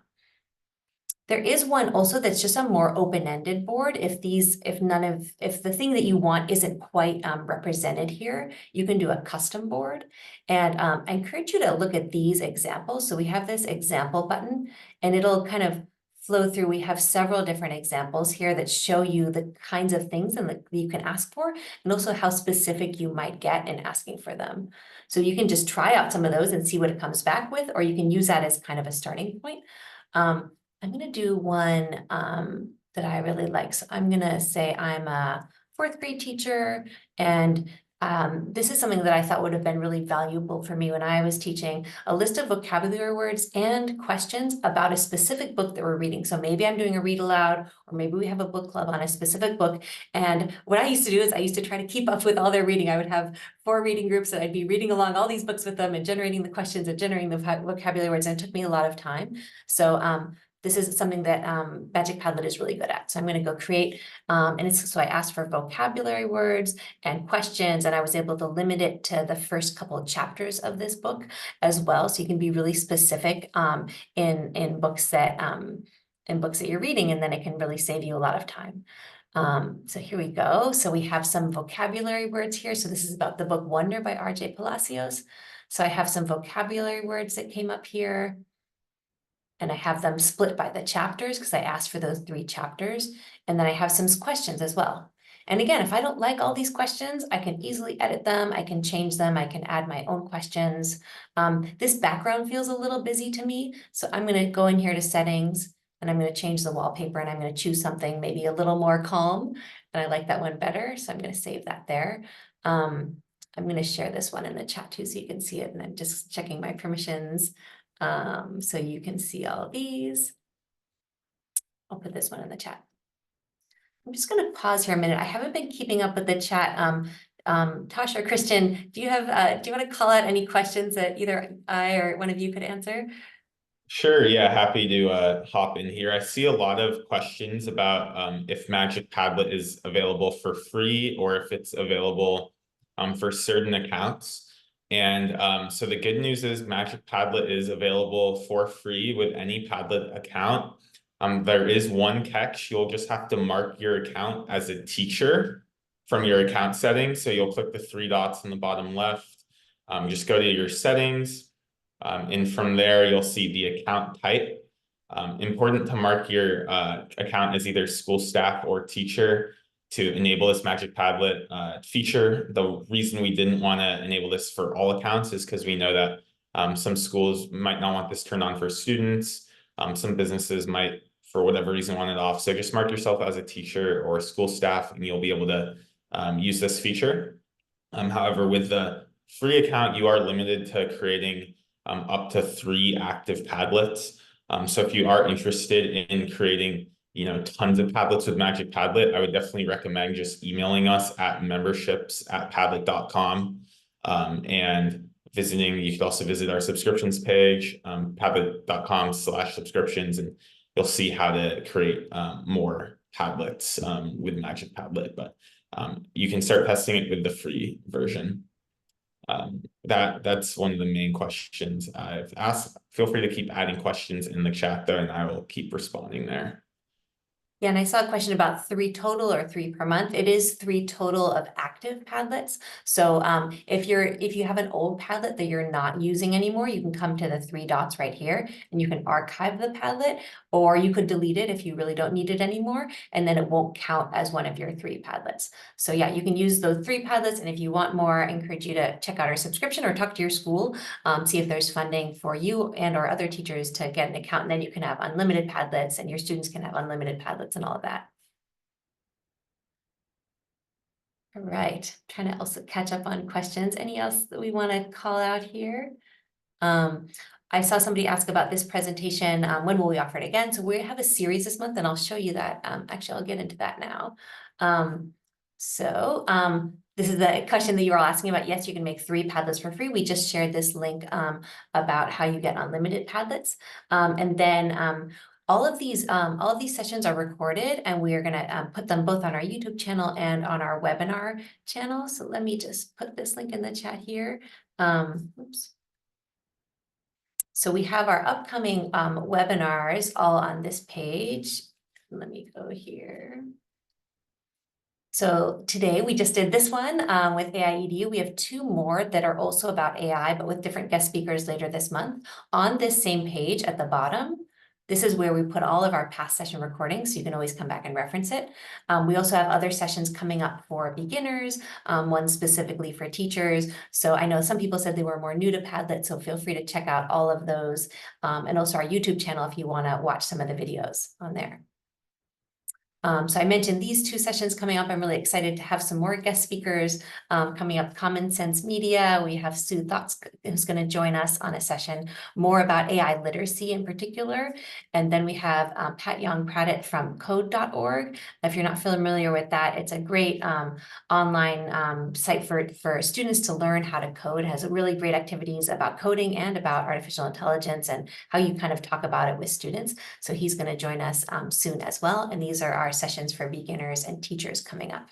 There is one also that's just a more open-ended board. If the thing that you want isn't quite represented here, you can do a custom board. And I encourage you to look at these examples. So we have this example button, and it'll kind of flow through. We have several different examples here that show you the kinds of things that you can ask for, and also how specific you might get in asking for them. So you can just try out some of those and see what it comes back with, or you can use that as kind of a starting point. I'm going to do one that I really like. So I'm going to say I'm a 4th grade teacher, and this is something that I thought would have been really valuable for me when I was teaching, a list of vocabulary words and questions about a specific book that we're reading. So maybe I'm doing a read aloud, or maybe we have a book club on a specific book. And what I used to do is I used to try to keep up with all their reading. I would have 4 reading groups, and I'd be reading along all these books with them and generating the questions and generating the vocabulary words. And it took me a lot of time. So this is something that Magic Padlet is really good at. So I'm going to go create, so I asked for vocabulary words and questions, and I was able to limit it to the first couple of chapters of this book as well. So you can be really specific in books that you're reading, and then it can really save you a lot of time. So here we go. So we have some vocabulary words here. So this is about the book Wonder by R.J. Palacios. So I have some vocabulary words that came up here, and I have them split by the chapters because I asked for those 3 chapters. And then I have some questions as well. And again, if I don't like all these questions, I can easily edit them. I can change them. I can add my own questions. This background feels a little busy to me. So I'm going to go in here to settings, and I'm going to change the wallpaper, and I'm going to choose something maybe a little more calm. And I like that one better. So I'm going to save that there. I'm going to share this one in the chat too, so you can see it. And I'm just checking my permissions. So you can see all of these. I'll put this one in the chat. I'm just going to pause here a minute. I haven't been keeping up with the chat. Tosh or Christian, do you want to call out any questions that either I or one of you could answer? Sure, yeah, happy to hop in here. I see a lot of questions about if Magic Padlet is available for free or if it's available for certain accounts. And so the good news is Magic Padlet is available for free with any Padlet account. There is one catch. You'll just have to mark your account as a teacher from your account settings. So you'll click the 3 dots in the bottom left. Just go to your settings. And from there, you'll see the account type. Important to mark your account as either school staff or teacher to enable this Magic Padlet feature. The reason we didn't want to enable this for all accounts is because we know that some schools might not want this turned on for students. Some businesses might, for whatever reason, want it off. So just mark yourself as a teacher or school staff, and you'll be able to use this feature. However, with the free account, you are limited to creating up to 3 active Padlets. So if you are interested in creating, tons of Padlets with Magic Padlet, I would definitely recommend just emailing us at memberships@padlet.com and visiting. You could also visit our subscriptions page, padlet.com/subscriptions, and you'll see how to create more Padlets with Magic Padlet, but you can start testing it with the free version. That's one of the main questions I've asked. Feel free to keep adding questions in the chat though, and I will keep responding there. Yeah, and I saw a question about 3 total or 3 per month. It is 3 total of active Padlets. So if you have an old Padlet that you're not using anymore, you can come to the 3 dots right here and you can archive the Padlet, or you could delete it if you really don't need it anymore, and then it won't count as one of your 3 Padlets. So yeah, you can use those 3 Padlets, and if you want more, I encourage you to check out our subscription or talk to your school, see if there's funding for you and or other teachers to get an account, and then you can have unlimited Padlets and your students can have unlimited Padlets and all of that. All right, trying to also catch up on questions. Any else that we want to call out here? I saw somebody ask about this presentation. When will we offer it again? So we have a series this month, and I'll show you that. Actually, I'll get into that now. This is the question that you were all asking about. Yes, you can make 3 Padlets for free. We just shared this link about how you get unlimited Padlets. And then all of these sessions are recorded, and we are going to put them both on our YouTube channel and on our webinar channel. So let me just put this link in the chat here. Oops. So we have our upcoming webinars all on this page. Let me go here. So today we just did this one with aiEDU. We have 2 more that are also about AI, but with different guest speakers later this month. On this same page at the bottom, this is where we put all of our past session recordings, so you can always come back and reference it. We also have other sessions coming up for beginners, one specifically for teachers. So I know some people said they were more new to Padlet, so feel free to check out all of those, and also our YouTube channel if you want to watch some of the videos on there. So I mentioned these 2 sessions coming up. I'm really excited to have some more guest speakers coming up. Common Sense Media, we have Sue Thoughts who's going to join us on a session more about AI literacy in particular. And then we have Pat Young-Pradit from code.org. If you're not familiar with that, it's a great online site for students to learn how to code. It has really great activities about coding and about artificial intelligence and how you kind of talk about it with students. So he's going to join us soon as well. And these are our sessions for beginners and teachers coming up.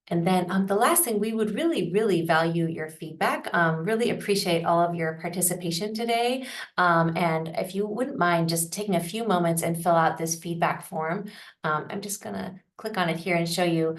And then the last thing, we would really, really value your feedback. Really appreciate all of your participation today. And if you wouldn't mind just taking a few moments and fill out this feedback form. I'm just gonna click on it here and show you.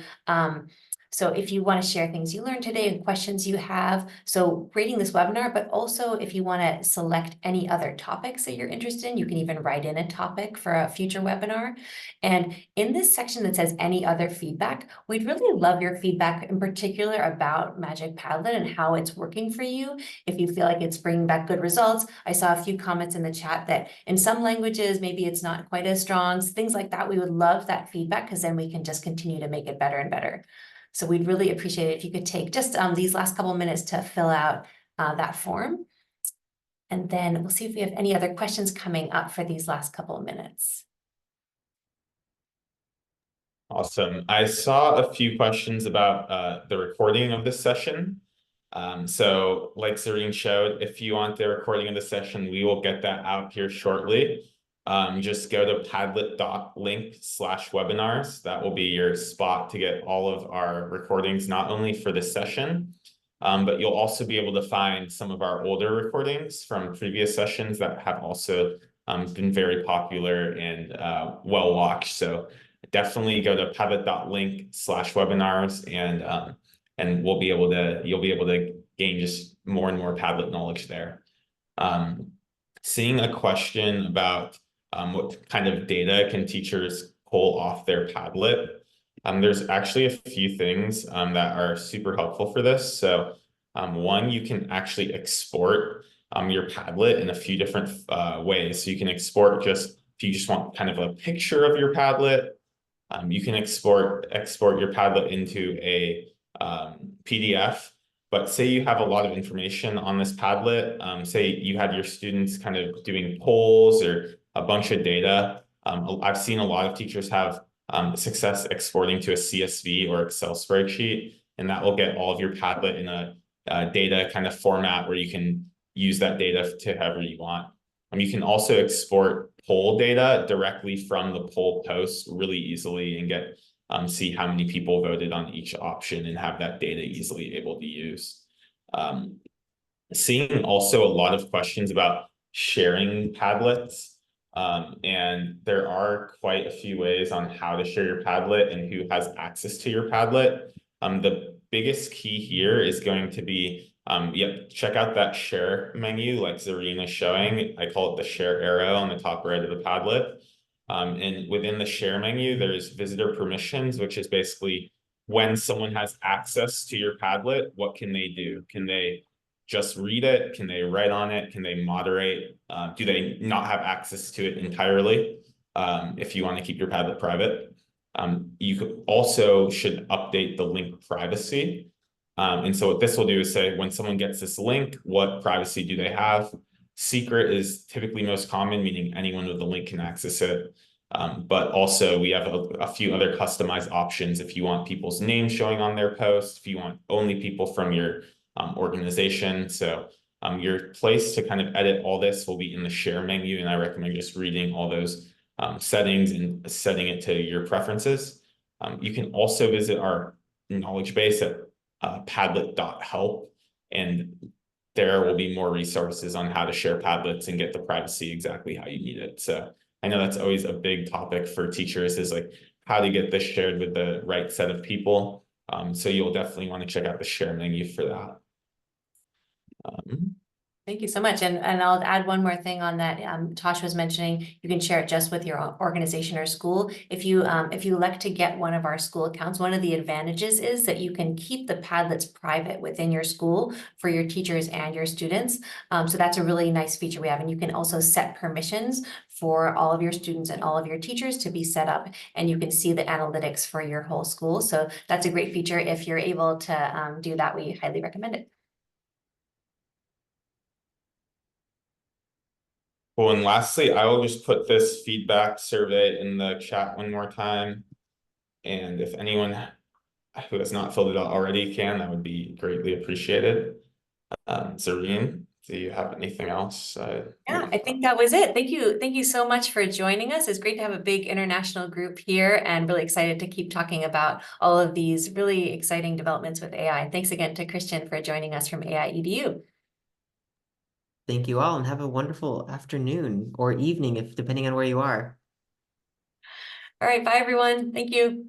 So if you want to share things you learned today and questions you have, so rating this webinar, but also if you want to select any other topics that you're interested in, you can even write in a topic for a future webinar. And in this section that says any other feedback, we'd really love your feedback in particular about Magic Padlet and how it's working for you. If you feel like it's bringing back good results, I saw a few comments in the chat that in some languages, maybe it's not quite as strong, things like that. We would love that feedback because then we can just continue to make it better and better. So we'd really appreciate it if you could take just these last couple of minutes to fill out that form. And then we'll see if we have any other questions coming up for these last couple of minutes. Awesome. I saw a few questions about the recording of this session. So like Zareen showed, if you want the recording of the session, we will get that out here shortly. Just go to padlet.link/webinars. That will be your spot to get all of our recordings, not only for this session, but you'll also be able to find some of our older recordings from previous sessions that have also been very popular and well watched. So definitely go to padlet.link/webinars, and you'll be able to gain just more and more Padlet knowledge there. Seeing a question about what kind of data can teachers pull off their Padlet? There's actually a few things that are super helpful for this. So one, you can actually export your Padlet in a few different ways. So you can export if you just want kind of a picture of your Padlet. You can export your Padlet into a PDF. But say you have a lot of information on this Padlet, say you had your students kind of doing polls or a bunch of data. I've seen a lot of teachers have success exporting to a CSV or Excel spreadsheet, and that will get all of your Padlet in a data kind of format where you can use that data to however you want. You can also export poll data directly from the poll post really easily and get see how many people voted on each option and have that data easily able to use. Seeing also a lot of questions about sharing Padlets. And there are quite a few ways on how to share your Padlet and who has access to your Padlet. The biggest key here is going to be, check out that share menu like Zareen is showing. I call it the share arrow on the top right of the Padlet. And within the share menu, there's visitor permissions, which is basically when someone has access to your Padlet, what can they do? Can they just read it? Can they write on it? Can they moderate? Do they not have access to it entirely? If you want to keep your Padlet private. You also should update the link privacy. And so what this will do is say, when someone gets this link, what privacy do they have? Secret is typically most common, meaning anyone with the link can access it. But also we have a few other customized options if you want people's names showing on their post, if you want only people from your organization. So your place to kind of edit all this will be in the share menu, and I recommend just reading all those settings and setting it to your preferences. You can also visit our knowledge base at padlet.help, and there will be more resources on how to share Padlets and get the privacy exactly how you need it. So I know that's always a big topic for teachers, is like how to get this shared with the right set of people. So you'll definitely want to check out the share menu for that. Thank you so much. And I'll add one more thing on that. Tosh was mentioning you can share it just with your organization or school. If you elect to get one of our school accounts, one of the advantages is that you can keep the Padlets private within your school for your teachers and your students. So that's a really nice feature we have. And you can also set permissions for all of your students and all of your teachers to be set up, and you can see the analytics for your whole school. So that's a great feature. If you're able to do that, we highly recommend it. Well, and lastly, I will just put this feedback survey in the chat one more time. And if anyone who has not filled it out already can, that would be greatly appreciated. Zareen, do you have anything else? Yeah, I think that was it. Thank you. Thank you so much for joining us. It's great to have a big international group here, and really excited to keep talking about all of these really exciting developments with AI. And thanks again to Christian for joining us from aiEDU. Thank you all, and have a wonderful afternoon or evening, if depending on where you are. All right, bye everyone. Thank you.